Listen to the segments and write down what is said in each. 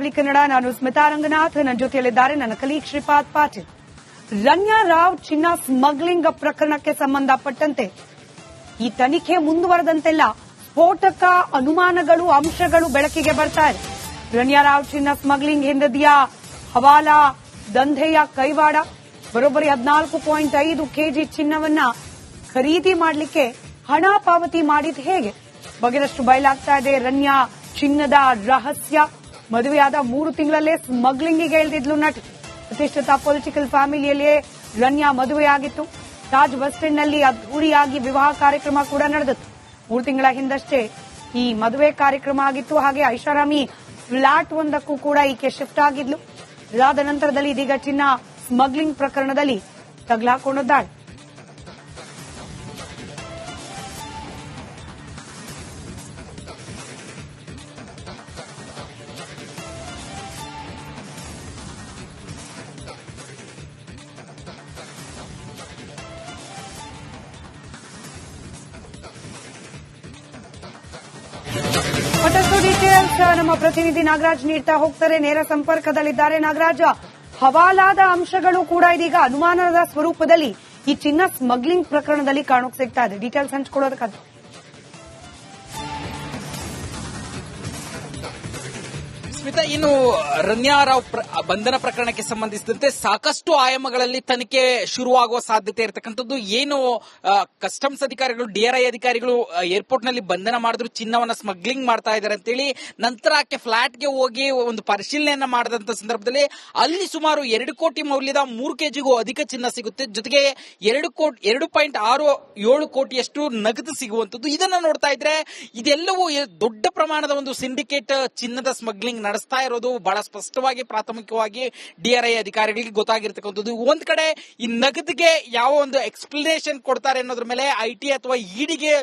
Public Kannada. ನಾನು ಸ್ಮಿತಾ ರಂಗನಾಥ್. ನನ್ನ ಜೊತೆಯಲ್ಲಿದ್ದಾರೆ ನನ್ನ ಕಲೀಗ್ ಶ್ರೀಪಾದ್ ಪಾಟೀಲ್. ರನ್ಯಾ ರಾವ್ ಚಿನ್ನ ಸ್ಮಗ್ಲಿಂಗ್ ಪ್ರಕರಣಕ್ಕೆ ಸಂಬಂಧಪಟ್ಟಂತೆ ಈ ತನಿಖೆ ಮುಂದುವರೆದಂತೆಲ್ಲ ಸ್ಫೋಟಕ ಅನುಮಾನಗಳು, ಅಂಶಗಳು ಬೆಳಕಿಗೆ ಬರ್ತಾ ಇದೆ. ರನ್ಯಾ ರಾವ್ ಚಿನ್ನ ಸ್ಮಗ್ಲಿಂಗ್ ಹಿಂದಿದೆಯಾ? ಹವಾಲಾ ದಂಧೆಯ ಕೈವಾಡ? ಬರೋಬ್ಬರಿ 14.5 ಕೆಜಿ ಚಿನ್ನವನ್ನ ಖರೀದಿ ಮಾಡಲಿಕ್ಕೆ ಹಣ ಪಾವತಿ ಮಾಡಿದ್ ಹೇಗೆ? ಬಗೆದಷ್ಟು ಬಯಲಾಗ್ತಾ ಇದೆ ರನ್ಯಾ ಚಿನ್ನದ ರಹಸ್ಯ. ಮದುವೆಯಾದ 3 ತಿಂಗಳಲ್ಲೇ ಸ್ಮಗ್ಲಿಂಗಿಗೆ ಇಳಿದಿದ್ಲು ನಟಿ. ಪ್ರತಿಷ್ಠಿತ ಪೊಲಿಟಿಕಲ್ ಫ್ಯಾಮಿಲಿಯಲ್ಲಿಯೇ ರನ್ಯಾ ಮದುವೆಯಾಗಿತ್ತು. ತಾಜ್ ಬಸ್ ಸ್ಟ್ಯಾಂಡ್ನಲ್ಲಿ ಅದ್ದೂರಿಯಾಗಿ ವಿವಾಹ ಕಾರ್ಯಕ್ರಮ ಕೂಡ ನಡೆದಿತ್ತು. 3 ತಿಂಗಳ ಹಿಂದಷ್ಟೇ ಈ ಮದುವೆ ಕಾರ್ಯಕ್ರಮ ಆಗಿತ್ತು. ಹಾಗೆ ಐಷಾರಾಮಿ ಫ್ಲಾಟ್ ಒಂದಕ್ಕೂ ಕೂಡ ಈಕೆ ಶಿಫ್ಟ್ ಆಗಿದ್ಲು. ಇದಾದ ನಂತರದಲ್ಲಿ ಇದೀಗ ಚಿನ್ನ ಸ್ಮಗ್ಲಿಂಗ್ ಪ್ರಕರಣದಲ್ಲಿ ತಗಲಾಕೊಂಡಿದ್ದಾಳೆ. ಮತ್ತಷ್ಟು ಡೀಟೇಲ್ಸ್ ನಮ್ಮ ಪ್ರತಿನಿಧಿ ನಾಗರಾಜ್ ನೀಡ್ತಾ ಹೋಗ್ತಾರೆ. ನೇರ ಸಂಪರ್ಕದಲ್ಲಿದ್ದಾರೆ ನಾಗರಾಜ್. ಹವಾಲಾದ ಅಂಶಗಳು ಕೂಡ ಇದೀಗ ಅನುಮಾನದ ಸ್ವರೂಪದಲ್ಲಿ ಈ ಚಿನ್ನ ಸ್ಮಗ್ಲಿಂಗ್ ಪ್ರಕರಣದಲ್ಲಿ ಕಾಣೋಕ್ ಸಿಗ್ತಾ ಇದೆ. ಡೀಟೇಲ್ಸ್ ಹಂಚಿಕೊಳ್ಳೋದಕ್ಕಾಗಿ ಸ್ಮಿತಾ, ಇನ್ನು ರನ್ಯಾ ರಾವ್ ಬಂಧನ ಪ್ರಕರಣಕ್ಕೆ ಸಂಬಂಧಿಸಿದಂತೆ ಸಾಕಷ್ಟು ಆಯಾಮಗಳಲ್ಲಿ ತನಿಖೆ ಶುರುವಾಗುವ ಸಾಧ್ಯತೆ ಇರತಕ್ಕಂಥದ್ದು. ಏನು ಕಸ್ಟಮ್ಸ್ ಅಧಿಕಾರಿಗಳು, ಡಿಆರ್ಐ ಅಧಿಕಾರಿಗಳು ಏರ್ಪೋರ್ಟ್ ನಲ್ಲಿ ಬಂಧನ ಮಾಡಿದ್ರು ಚಿನ್ನವನ್ನ ಸ್ಮಗ್ಲಿಂಗ್ ಮಾಡ್ತಾ ಇದ್ದಾರೆ ಅಂತೇಳಿ ನಂತರ ಆಕೆ ಫ್ಲಾಟ್ಗೆ ಹೋಗಿ ಒಂದು ಪರಿಶೀಲನೆಯನ್ನ ಮಾಡಿದಂತ ಸಂದರ್ಭದಲ್ಲಿ ಅಲ್ಲಿ ಸುಮಾರು 2 ಕೋಟಿ ಮೌಲ್ಯದ 3 ಕೆಜಿಗೂ ಅಧಿಕ ಚಿನ್ನ ಸಿಗುತ್ತೆ. ಜೊತೆಗೆ 2.67 ಕೋಟಿಯಷ್ಟು ನಗದು ಸಿಗುವಂತದ್ದು. ಇದನ್ನ ನೋಡ್ತಾ ಇದ್ರೆ ಇದೆಲ್ಲವೂ ದೊಡ್ಡ ಪ್ರಮಾಣದ ಒಂದು ಸಿಂಡಿಕೇಟ್ ಚಿನ್ನದ ಸ್ಮಗ್ಲಿಂಗ್ ನಡೆಸ್ತಾ ಇರೋದು ಬಹಳ ಸ್ಪಷ್ಟವಾಗಿ ಪ್ರಾಥಮಿಕವಾಗಿ ಡಿಆರ್ಐ ಅಧಿಕಾರಿಗಳಿಗೆ ಗೊತ್ತಾಗಿರ್ತಕ್ಕಂಥದ್ದು. ಒಂದ್ ಕಡೆ ಈ ನಗದಿಗೆ ಯಾವ ಒಂದು ಎಕ್ಸ್ಪ್ಲನೇಷನ್ ಕೊಡ್ತಾರೆ ಅನ್ನೋದ್ರ ಮೇಲೆ ಐಟಿ ಅಥವಾ ಇಡಿಗೆ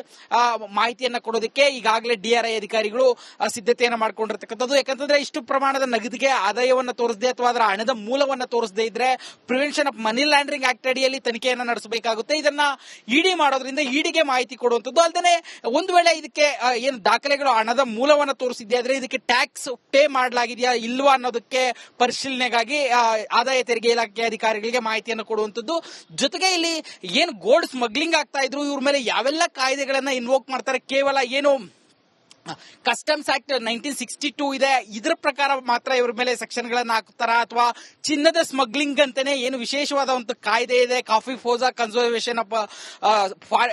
ಮಾಹಿತಿಯನ್ನ ಕೊಡೋದಕ್ಕೆ ಈಗಾಗಲೇ ಡಿಆರ್ಐ ಅಧಿಕಾರಿಗಳು ಸಿದ್ಧತೆಯನ್ನ ಮಾಡ್ಕೊಂಡಿರ್ತಕ್ಕಂಥದ್ದು. ಯಾಕಂತಂದ್ರೆ ಇಷ್ಟು ಪ್ರಮಾಣದ ನಗದಿಗೆ ಆದಾಯವನ್ನ ತೋರಿಸದೆ ಅಥವಾ ಅದರ ಹಣದ ಮೂಲವನ್ನ ತೋರಿಸದೇ ಇದ್ರೆ prevention of money laundering act ಅಡಿಯಲ್ಲಿ ತನಿಖೆಯನ್ನ ನಡೆಸಬೇಕಾಗುತ್ತೆ. ಇದನ್ನ ಇಡಿ ಮಾಡೋದ್ರಿಂದ ಇಡಿಗೆ ಮಾಹಿತಿ ಕೊಡುವಂತದ್ದು. ಅಲ್ಲದೆ ಒಂದು ವೇಳೆ ಇದಕ್ಕೆ ಏನು ದಾಖಲೆಗಳು ಹಣದ ಮೂಲವನ್ನ ತೋರಿಸಿದ್ದೆ ಆದ್ರೆ ಇದಕ್ಕೆ ಟ್ಯಾಕ್ಸ್ ಪೇ ಮಾಡಲಾಗಿದೆಯಾ ಇಲ್ವಾ ಅನ್ನೋದಕ್ಕೆ ಪರಿಶೀಲನೆಗಾಗಿ ಆದಾಯ ತೆರಿಗೆ ಇಲಾಖೆ ಅಧಿಕಾರಿಗಳಿಗೆ ಮಾಹಿತಿಯನ್ನು ಕೊಡುವಂತದ್ದು. ಜೊತೆಗೆ ಇಲ್ಲಿ ಏನು ಗೋಲ್ಡ್ ಸ್ಮಗ್ಲಿಂಗ್ ಆಗ್ತಾ ಇದ್ರು ಇವ್ರ ಮೇಲೆ ಯಾವೆಲ್ಲ ಕಾಯ್ದೆಗಳನ್ನ ಇನ್ವೋಕ್ ಮಾಡ್ತಾರೆ, ಕೇವಲ ಏನು ಕಸ್ಟಮ್ಸ್ ಆಕ್ಟ್ 1962 ಇದೆ ಇದರ ಪ್ರಕಾರ ಮಾತ್ರ ಇವ್ರ ಮೇಲೆ ಸೆಕ್ಷನ್ ಗಳನ್ನ ಹಾಕುತ್ತಾರ ಅಥವಾ ಚಿನ್ನದ ಸ್ಮಗ್ಲಿಂಗ್ ಅಂತಾನೆ ಏನು ವಿಶೇಷವಾದ ಒಂದು ಕಾಯ್ದೆ ಇದೆ, COFEPOSA conservation of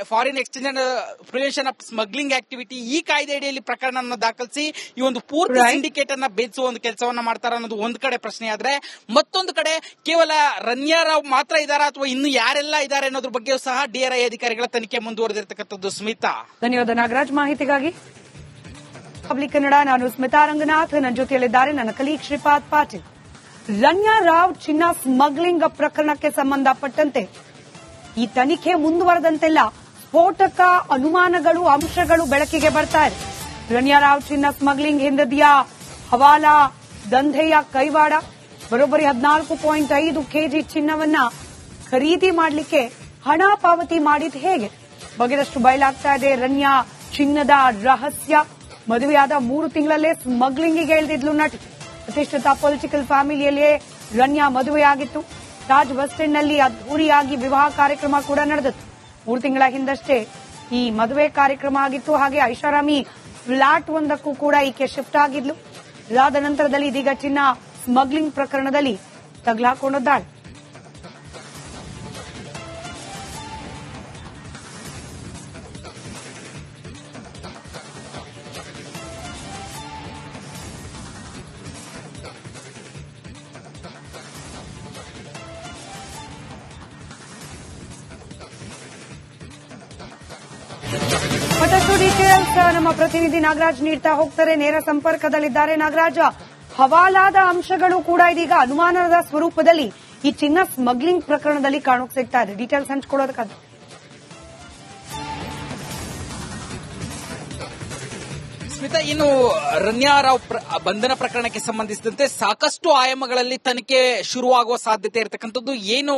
foreign exchange and prevention of smuggling activity, ಈ ಕಾಯ್ದೆ ಅಡಿಯಲ್ಲಿ ಪ್ರಕರಣವನ್ನು ದಾಖಲಿಸಿ ಈ ಒಂದು ಪೂರ್ತಿ ಸಿಂಡಿಕೇಟ್ ಅನ್ನ ಬೇಧಿಸುವ ಒಂದು ಕೆಲಸವನ್ನ ಮಾಡ್ತಾರ ಅನ್ನೋದು ಒಂದ್ ಕಡೆ ಪ್ರಶ್ನೆ ಆದ್ರೆ, ಮತ್ತೊಂದು ಕಡೆ ಕೇವಲ ರನ್ಯಾ ರಾವ್ ಮಾತ್ರ ಇದಾರಾ ಅಥವಾ ಇನ್ನು ಯಾರೆಲ್ಲ ಇದ್ದಾರೆ ಅನ್ನೋದ್ರ ಬಗ್ಗೆ ಸಹ ಡಿಆರ್ಐ ಅಧಿಕಾರಿಗಳ ತನಿಖೆ ಮುಂದುವರೆದಿರ್ತಕ್ಕಂಥದ್ದು. ಸ್ಮಿತಾ, ಧನ್ಯವಾದ ನಾಗರಾಜ್ ಮಾಹಿತಿಗಾಗಿ. ಪಬ್ಲಿಕ್ ಕನ್ನಡ. ನಾನು ಸ್ಮಿತಾ ರಂಗನಾಥ್. ನನ್ನ ಜೊತೆಯಲ್ಲಿದ್ದಾರೆ ನನ್ನ ಕಲೀಗ್ ಶ್ರೀಪಾದ್ ಪಾಟೀಲ್. ರನ್ಯಾ ರಾವ್ ಚಿನ್ನ ಸ್ಮಗ್ಲಿಂಗ್ ಪ್ರಕರಣಕ್ಕೆ ಸಂಬಂಧಪಟ್ಟಂತೆ ಈ ತನಿಖೆ ಮುಂದುವರೆದಂತೆಲ್ಲ ಸ್ಫೋಟಕ ಅನುಮಾನಗಳು, ಅಂಶಗಳು ಬೆಳಕಿಗೆ ಬರ್ತಾ ಇದೆ. ರನ್ಯಾ ರಾವ್ ಚಿನ್ನ ಸ್ಮಗ್ಲಿಂಗ್ ಹಿಂದಿದೆಯಾ? ಹವಾಲಾ ದಂಧೆಯ ಕೈವಾಡ? ಬರೋಬ್ಬರಿ 14.5 ಕೆಜಿ ಚಿನ್ನವನ್ನ ಖರೀದಿ ಮಾಡಲಿಕ್ಕೆ ಹಣ ಪಾವತಿ ಮಾಡಿದ್ ಹೇಗೆ? ಬಗೆದಷ್ಟು ಬಯಲಾಗ್ತಾ ಇದೆ ರನ್ಯಾ ಚಿನ್ನದ ರಹಸ್ಯ. ಮದುವೆಯಾದ 3 ತಿಂಗಳಲ್ಲೇ ಸ್ಮಗ್ಲಿಂಗಿಗೆ ಇಳಿದಿದ್ಲು ನಟಿ. ಪ್ರತಿಷ್ಠಿತ ಪೊಲಿಟಿಕಲ್ ಫ್ಯಾಮಿಲಿಯಲ್ಲಿಯೇ ರನ್ಯಾ ಮದುವೆಯಾಗಿತ್ತು. ತಾಜ್ ಬಸ್ ಸ್ಟ್ಯಾಂಡ್ನಲ್ಲಿ ಅದ್ದೂರಿಯಾಗಿ ವಿವಾಹ ಕಾರ್ಯಕ್ರಮ ಕೂಡ ನಡೆದಿತ್ತು. 3 ತಿಂಗಳ ಹಿಂದಷ್ಟೇ ಈ ಮದುವೆ ಕಾರ್ಯಕ್ರಮ ಆಗಿತ್ತು. ಹಾಗೆ ಐಷಾರಾಮಿ ಫ್ಲಾಟ್ ಒಂದಕ್ಕೂ ಕೂಡ ಈಕೆ ಶಿಫ್ಟ್ ಆಗಿದ್ಲು. ಇದಾದ ನಂತರದಲ್ಲಿ ಇದೀಗ ಚಿನ್ನ ಸ್ಮಗ್ಲಿಂಗ್ ಪ್ರಕರಣದಲ್ಲಿ ತಗಲಾಕೊಂಡಿದ್ದಾಳೆ. ಮತ್ತಷ್ಟು ಡೀಟೇಲ್ಸ್ ನಮ್ಮ ಪ್ರತಿನಿಧಿ ನಾಗರಾಜ್ ನೀಡ್ತಾ ಹೋಗ್ತಾರೆ. ನೇರ ಸಂಪರ್ಕದಲ್ಲಿದ್ದಾರೆ ನಾಗರಾಜ್. ಹವಾಲಾದ ಅಂಶಗಳು ಕೂಡ ಇದೀಗ ಅನುಮಾನದ ಸ್ವರೂಪದಲ್ಲಿ ಈ ಚಿನ್ನ ಸ್ಮಗ್ಲಿಂಗ್ ಪ್ರಕರಣದಲ್ಲಿ ಕಾಣೋಕ್ ಸಿಗ್ತಾ ಇದೆ. ಡೀಟೇಲ್ಸ್ ಹಂಚಿಕೊಳ್ಳೋದಕ್ಕಾಗಿ ಸ್ಮಿತಾ, ಇನ್ನು ರನ್ಯಾ ರಾವ್ ಬಂಧನ ಪ್ರಕರಣಕ್ಕೆ ಸಂಬಂಧಿಸಿದಂತೆ ಸಾಕಷ್ಟು ಆಯಾಮಗಳಲ್ಲಿ ತನಿಖೆ ಶುರುವಾಗುವ ಸಾಧ್ಯತೆ ಇರತಕ್ಕಂಥದ್ದು. ಏನು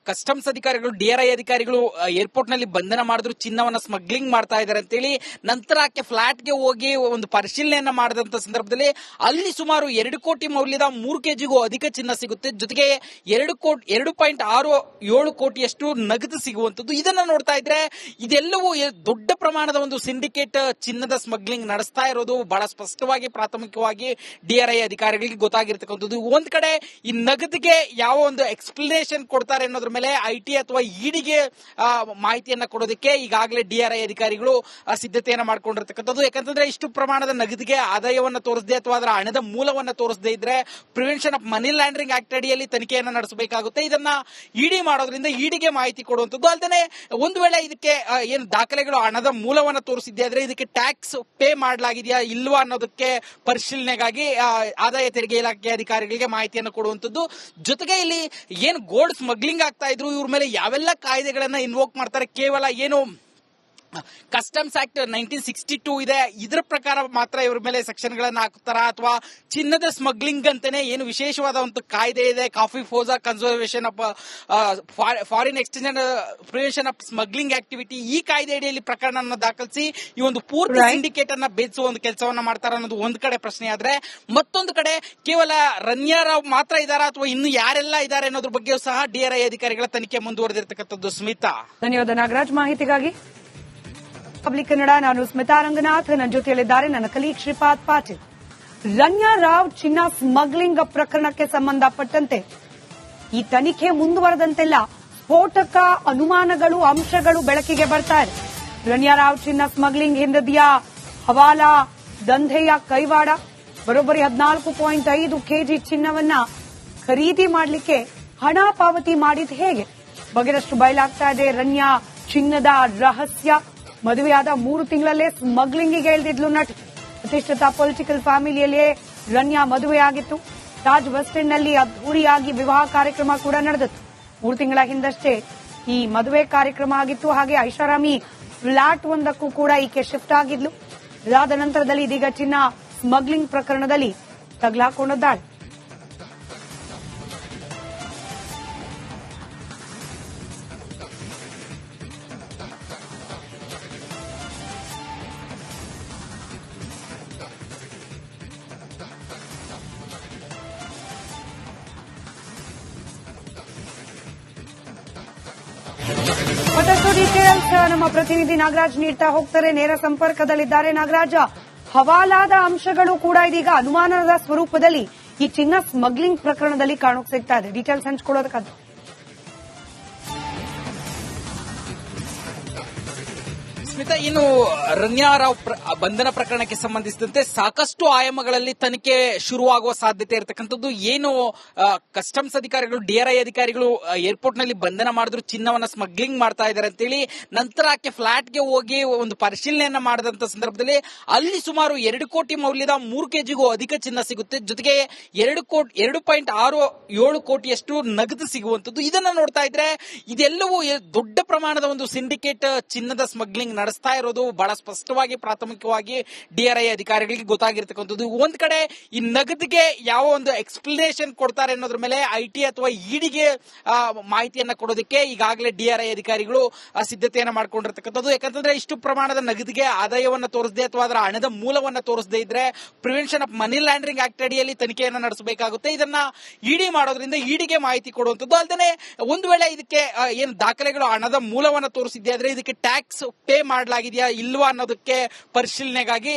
ಕಸ್ಟಮ್ಸ್ ಅಧಿಕಾರಿಗಳು, DRI ಅಧಿಕಾರಿಗಳು ಏರ್ಪೋರ್ಟ್ ನಲ್ಲಿ ಬಂಧನ ಮಾಡಿದ್ರು, ಚಿನ್ನವನ್ನ ಸ್ಮಗ್ಲಿಂಗ್ ಮಾಡ್ತಾ ಇದ್ದಾರೆ ಅಂತೇಳಿ ನಂತರ ಆಕೆ ಫ್ಲಾಟ್ಗೆ ಹೋಗಿ ಒಂದು ಪರಿಶೀಲನೆಯನ್ನ ಮಾಡಿದಂತ ಸಂದರ್ಭದಲ್ಲಿ ಅಲ್ಲಿ ಸುಮಾರು 2 ಕೋಟಿ ಮೌಲ್ಯದ 3 ಕೆಜಿಗೂ ಅಧಿಕ ಚಿನ್ನ ಸಿಗುತ್ತೆ. ಜೊತೆಗೆ 2.67 ಕೋಟಿಯಷ್ಟು ನಗದು ಸಿಗುವಂತದ್ದು. ಇದನ್ನ ನೋಡ್ತಾ ಇದ್ರೆ ಇದೆಲ್ಲವೂ ದೊಡ್ಡ ಪ್ರಮಾಣದ ಒಂದು ಸಿಂಡಿಕೇಟ್ ಚಿನ್ನದ ಸ್ಮಗ್ಲಿಂಗ್ ನಡೆಸ್ತಾ ಇರೋದು ಬಹಳ ಸ್ಪಷ್ಟವಾಗಿ ಪ್ರಾಥಮಿಕವಾಗಿ DRI ಅಧಿಕಾರಿಗಳಿಗೆ ಗೊತ್ತಾಗಿರ್ತಕ್ಕಂಥದ್ದು. ಒಂದ್ ಕಡೆ ಈ ನಗದಿಗೆ ಯಾವ ಒಂದು ಎಕ್ಸ್ಪ್ಲನೇಷನ್ ಕೊಡ್ತಾರೆ ಅನ್ನೋದ್ರ ಮೇಲೆ IT ಅಥವಾ EDಗೆ ಮಾಹಿತಿಯನ್ನ ಕೊಡೋದಕ್ಕೆ ಈಗಾಗಲೇ DRI ಅಧಿಕಾರಿಗಳು ಸಿದ್ಧತೆಯನ್ನ ಮಾಡ್ಕೊಂಡಿರ್ತಕ್ಕಂಥದ್ದು. ಯಾಕಂತಂದ್ರೆ ಇಷ್ಟು ಪ್ರಮಾಣದ ನಗದಿಗೆ ಆದಾಯವನ್ನ ತೋರಿಸದೆ ಅಥವಾ ಅದರ ಹಣದ ಮೂಲವನ್ನ ತೋರಿಸದೇ ಇದ್ರೆ prevention of money laundering act ಅಡಿಯಲ್ಲಿ ತನಿಖೆಯನ್ನ ನಡೆಸಬೇಕಾಗುತ್ತೆ. ಇದನ್ನ ED ಮಾಡೋದ್ರಿಂದ EDಗೆ ಮಾಹಿತಿ ಕೊಡುವಂತದ್ದು. ಅಲ್ಲದೆ ಒಂದು ವೇಳೆ ಇದಕ್ಕೆ ಏನು ದಾಖಲೆಗಳು ಹಣದ ಮೂಲವನ್ನ ತೋರಿಸಿದ್ದೆ ಆದ್ರೆ ಇದಕ್ಕೆ ಟ್ಯಾಕ್ಸ್ ಪೇ ಮಾಡಲಾಗಿದೆಯಾ ಇಲ್ವಾ ಅನ್ನೋದಕ್ಕೆ ಪರಿಶೀಲನೆಗಾಗಿ ಆದಾಯ ತೆರಿಗೆ ಇಲಾಖೆ ಅಧಿಕಾರಿಗಳಿಗೆ ಮಾಹಿತಿಯನ್ನು ಕೊಡುವಂತದ್ದು. ಜೊತೆಗೆ ಇಲ್ಲಿ ಏನು ಗೋಲ್ಡ್ ಸ್ಮಗ್ಲಿಂಗ್ ಆಗ್ತಾ ಇದ್ರು, ಇವ್ರ ಮೇಲೆ ಯಾವೆಲ್ಲ ಕಾಯ್ದೆಗಳನ್ನ ಇನ್ವೋಕ್ ಮಾಡ್ತಾರೆ, ಕೇವಲ ಏನು ಕಸ್ಟಮ್ಸ್ ಆಕ್ಟ್ 1962 ಇದೆ, ಇದರ ಪ್ರಕಾರ ಮಾತ್ರ ಇವ್ರ ಮೇಲೆ ಸೆಕ್ಷನ್ ಗಳನ್ನ ಹಾಕ್ತಾರ, ಅಥವಾ ಚಿನ್ನದ ಸ್ಮಗ್ಲಿಂಗ್ ಅಂತಾನೆ ಏನು ವಿಶೇಷವಾದ ಒಂದು ಕಾಯ್ದೆ ಇದೆ, COFEPOSA conservation of foreign exchange and prevention of smuggling activity, ಈ ಕಾಯ್ದೆ ಅಡಿಯಲ್ಲಿ ಪ್ರಕರಣವನ್ನು ದಾಖಲಿಸಿ ಈ ಒಂದು ಪೂರ್ತಿ ಸಿಂಡಿಕೇಟ್ ಅನ್ನ ಬೆಳೆಸುವ ಒಂದು ಕೆಲಸವನ್ನ ಮಾಡ್ತಾರ ಅನ್ನೋದು ಒಂದ್ ಕಡೆ ಪ್ರಶ್ನೆ ಆದ್ರೆ, ಮತ್ತೊಂದು ಕಡೆ ಕೇವಲ ರನ್ಯಾ ರಾವ್ ಮಾತ್ರ ಇದಾರಾ ಅಥವಾ ಇನ್ನು ಯಾರೆಲ್ಲ ಇದ್ದಾರೆ ಅನ್ನೋದ್ರ ಬಗ್ಗೆಯೂ ಸಹ DRI ಅಧಿಕಾರಿಗಳ ತನಿಖೆ ಮುಂದುವರೆದಿರ್ತಕ್ಕಂಥದ್ದು. ಸ್ಮಿತಾ, ಧನ್ಯವಾದ ನಾಗರಾಜ್ ಮಾಹಿತಿಗಾಗಿ. ಪಬ್ಲಿಕ್ ಕನ್ನಡ, ನಾನು ಸ್ಮಿತಾ ರಂಗನಾಥ್. ನನ್ನ ಜೊತೆಯಲ್ಲಿದ್ದಾರೆ ನನ್ನ ಕಲೀಗ್ ಶ್ರೀಪಾದ್ ಪಾಟೀಲ್. ರನ್ಯಾ ರಾವ್ ಚಿನ್ನ ಸ್ಮಗ್ಲಿಂಗ್ ಪ್ರಕರಣಕ್ಕೆ ಸಂಬಂಧಪಟ್ಟಂತೆ ಈ ತನಿಖೆ ಮುಂದುವರೆದಂತೆಲ್ಲ ಸ್ಫೋಟಕ ಅನುಮಾನಗಳು, ಅಂಶಗಳು ಬೆಳಕಿಗೆ ಬರ್ತಾ ಇದೆ. ರನ್ಯಾ ರಾವ್ ಚಿನ್ನ ಸ್ಮಗ್ಲಿಂಗ್ ಹಿಂದಿದೆಯಾ, ಹವಾಲಾ ದಂಧೆಯ ಕೈವಾಡ, ಬರೋಬ್ಬರಿ 14.5 ಕೆಜಿ ಚಿನ್ನವನ್ನ ಖರೀದಿ ಮಾಡಲಿಕ್ಕೆ ಹಣ ಪಾವತಿ ಮಾಡಿದ ಹೇಗೆ ಬಗೆದಷ್ಟು ಬಯಲಾಗ್ತಾ ಇದೆ. ರನ್ಯಾ ಚಿನ್ನದ ರಹಸ್ಯ. ಮದುವೆಯಾದ 3 ತಿಂಗಳಲ್ಲೇ ಸ್ಮಗ್ಲಿಂಗಿಗೆ ಇಳಿದಿದ್ಲು ನಟಿ. ಪ್ರತಿಷ್ಠಿತ ಪೊಲಿಟಿಕಲ್ ಫ್ಯಾಮಿಲಿಯಲ್ಲೇ ರನ್ಯಾ ಮದುವೆಯಾಗಿತ್ತು. ತಾಜ್ ವೆಸ್ಟ್ ಎಂಡ್ ನಲ್ಲಿ ಅದ್ದೂರಿಯಾಗಿ ವಿವಾಹ ಕಾರ್ಯಕ್ರಮ ಕೂಡ ನಡೆದಿತ್ತು. 3 ತಿಂಗಳ ಹಿಂದಷ್ಟೇ ಈ ಮದುವೆ ಕಾರ್ಯಕ್ರಮ ಆಗಿತ್ತು. ಹಾಗೆ ಐಷಾರಾಮಿ ಫ್ಲಾಟ್ ಒಂದಕ್ಕೂ ಕೂಡ ಈಕೆ ಶಿಫ್ಟ್ ಆಗಿದ್ಲು. ಇದಾದ ನಂತರದಲ್ಲಿ ಇದೀಗ ಚಿನ್ನ ಸ್ಮಗ್ಲಿಂಗ್ ಪ್ರಕರಣದಲ್ಲಿ ತಗಲಾಕೊಂಡಿದ್ದಾಳೆ. ಮತ್ತಷ್ಟು ಡೀಟೇಲ್ಸ್ ನಮ್ಮ ಪ್ರತಿನಿಧಿ ನಾಗರಾಜ್ ನೀಡ್ತಾ ಹೋಗ್ತಾರೆ. ನೇರ ಸಂಪರ್ಕದಲ್ಲಿದ್ದಾರೆ ನಾಗರಾಜ. ಹವಾಲಾದ ಅಂಶಗಳು ಕೂಡ ಇದೀಗ ಅನುಮಾನದ ಸ್ವರೂಪದಲ್ಲಿ ಈ ಚಿನ್ನ ಸ್ಮಗ್ಲಿಂಗ್ ಪ್ರಕರಣದಲ್ಲಿ ಕಾಣೋಕ್ ಸಿಗ್ತಾ ಇದೆ. ಡೀಟೇಲ್ಸ್ ಹಂಚ್ಕೊಳ್ಳೋದಕ್ಕಾದ್ರೆ ಸ್ಮಿತಾ, ಇನ್ನು ರನ್ಯಾ ರಾವ್ ಬಂಧನ ಪ್ರಕರಣಕ್ಕೆ ಸಂಬಂಧಿಸಿದಂತೆ ಸಾಕಷ್ಟು ಆಯಾಮಗಳಲ್ಲಿ ತನಿಖೆ ಶುರುವಾಗುವ ಸಾಧ್ಯತೆ ಇರತಕ್ಕಂಥದ್ದು. ಏನು ಕಸ್ಟಮ್ಸ್ ಅಧಿಕಾರಿಗಳು, DRI ಅಧಿಕಾರಿಗಳು ಏರ್ಪೋರ್ಟ್ ನಲ್ಲಿ ಬಂಧನ ಮಾಡಿದ್ರು, ಚಿನ್ನವನ್ನ ಸ್ಮಗ್ಲಿಂಗ್ ಮಾಡ್ತಾ ಇದ್ದಾರೆ ಅಂತೇಳಿ ನಂತರ ಆಕೆ ಫ್ಲಾಟ್ಗೆ ಹೋಗಿ ಒಂದು ಪರಿಶೀಲನೆಯನ್ನ ಮಾಡಿದಂತ ಸಂದರ್ಭದಲ್ಲಿ ಅಲ್ಲಿ ಸುಮಾರು 2 ಕೋಟಿ ಮೌಲ್ಯದ 3 ಕೆಜಿಗೂ ಅಧಿಕ ಚಿನ್ನ ಸಿಗುತ್ತೆ. ಜೊತೆಗೆ 2.67 ಕೋಟಿಯಷ್ಟು ನಗದು ಸಿಗುವಂತದ್ದು. ಇದನ್ನ ನೋಡ್ತಾ ಇದ್ರೆ ಇದೆಲ್ಲವೂ ದೊಡ್ಡ ಪ್ರಮಾಣದ ಒಂದು ಸಿಂಡಿಕೇಟ್ ಚಿನ್ನದ ಸ್ಮಗ್ಲಿಂಗ್ ನಡೆಸ್ತಾ ಇರೋದು ಬಹಳ ಸ್ಪಷ್ಟವಾಗಿ ಪ್ರಾಥಮಿಕವಾಗಿ DRI ಅಧಿಕಾರಿಗಳಿಗೆ ಗೊತ್ತಾಗಿರ್ತಕ್ಕಂಥದ್ದು. ಒಂದ್ ಕಡೆ ಈ ನಗದಿಗೆ ಯಾವ ಒಂದು ಎಕ್ಸ್ಪ್ಲನೇಷನ್ ಕೊಡ್ತಾರೆ ಅನ್ನೋದ್ರ ಮೇಲೆ IT ಅಥವಾ EDಗೆ ಮಾಹಿತಿಯನ್ನ ಕೊಡೋದಕ್ಕೆ ಈಗಾಗಲೇ DRI ಅಧಿಕಾರಿಗಳು ಸಿದ್ಧತೆಯನ್ನ ಮಾಡ್ಕೊಂಡಿರ್ತಕ್ಕಂಥದ್ದು. ಯಾಕಂತಂದ್ರೆ ಇಷ್ಟು ಪ್ರಮಾಣದ ನಗದಿಗೆ ಆದಾಯವನ್ನ ತೋರಿಸದೆ ಅಥವಾ ಅದರ ಹಣದ ಮೂಲವನ್ನ ತೋರಿಸದೇ ಇದ್ರೆ prevention of money laundering act ಅಡಿಯಲ್ಲಿ ತನಿಖೆಯನ್ನ ನಡೆಸಬೇಕಾಗುತ್ತೆ. ಇದನ್ನ ED ಮಾಡೋದ್ರಿಂದ EDಗೆ ಮಾಹಿತಿ ಕೊಡುವಂತದ್ದು. ಅಲ್ಲದೆ ಒಂದು ವೇಳೆ ಇದಕ್ಕೆ ಏನು ದಾಖಲೆಗಳು ಹಣದ ಮೂಲವನ್ನ ತೋರಿಸಿದ್ದೆ ಆದ್ರೆ ಇದಕ್ಕೆ ಟ್ಯಾಕ್ಸ್ ಪೇ ಮಾಡಲಾಗಿದೆಯಾ ಇಲ್ವಾ ಅನ್ನೋದಕ್ಕೆ ಪರಿಶೀಲನೆಗಾಗಿ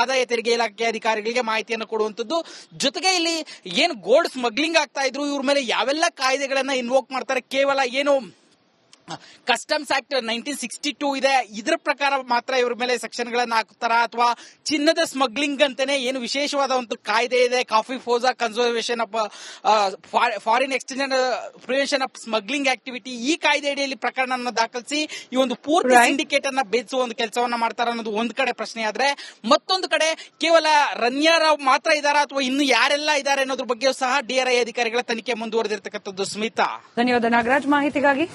ಆದಾಯ ತೆರಿಗೆ ಇಲಾಖೆ ಅಧಿಕಾರಿಗಳಿಗೆ ಮಾಹಿತಿಯನ್ನು ಕೊಡುವಂತದ್ದು. ಜೊತೆಗೆ ಇಲ್ಲಿ ಏನು ಗೋಲ್ಡ್ ಸ್ಮಗ್ಲಿಂಗ್ ಆಗ್ತಾ ಇದ್ರು, ಇವ್ರ ಮೇಲೆ ಯಾವೆಲ್ಲ ಕಾಯ್ದೆಗಳನ್ನ ಇನ್ವೋಕ್ ಮಾಡ್ತಾರೆ, ಕೇವಲ ಏನು ಕಸ್ಟಮ್ಸ್ ಆಕ್ಟ್ 1962 ಇದೆ, ಇದರ ಪ್ರಕಾರ ಮಾತ್ರ ಇವ್ರ ಮೇಲೆ ಸೆಕ್ಷನ್ ಗಳನ್ನ ಹಾಕ್ತಾರ, ಅಥವಾ ಚಿನ್ನದ ಸ್ಮಗ್ಲಿಂಗ್ ಅಂತಾನೆ ಏನು ವಿಶೇಷವಾದ ಒಂದು ಕಾಯ್ದೆ ಇದೆ, COFEPOSA conservation of foreign exchange and prevention of smuggling activity, ಈ ಕಾಯ್ದೆ ಅಡಿಯಲ್ಲಿ ಪ್ರಕರಣವನ್ನು ದಾಖಲಿಸಿ ಈ ಒಂದು ಪೂರ್ತಿ ಸಿಂಡಿಕೇಟ್ ಅನ್ನ ಬೆಳೆಸುವ ಒಂದು ಕೆಲಸವನ್ನ ಮಾಡ್ತಾರ ಅನ್ನೋದು ಒಂದ್ ಕಡೆ ಪ್ರಶ್ನೆ ಆದ್ರೆ, ಮತ್ತೊಂದು ಕಡೆ ಕೇವಲ ರನ್ಯಾ ರಾವ್ ಮಾತ್ರ ಇದಾರಾ ಅಥವಾ ಇನ್ನು ಯಾರೆಲ್ಲ ಇದ್ದಾರೆ ಅನ್ನೋದ್ರ ಬಗ್ಗೆಯೂ ಸಹ DRI ಅಧಿಕಾರಿಗಳ ತನಿಖೆ ಮುಂದುವರೆದಿರ್ತಕ್ಕಂಥದ್ದು. ಸ್ಮಿತಾ, ಧನ್ಯವಾದ ನಾಗರಾಜ್ ಮಾಹಿತಿಗಾಗಿ.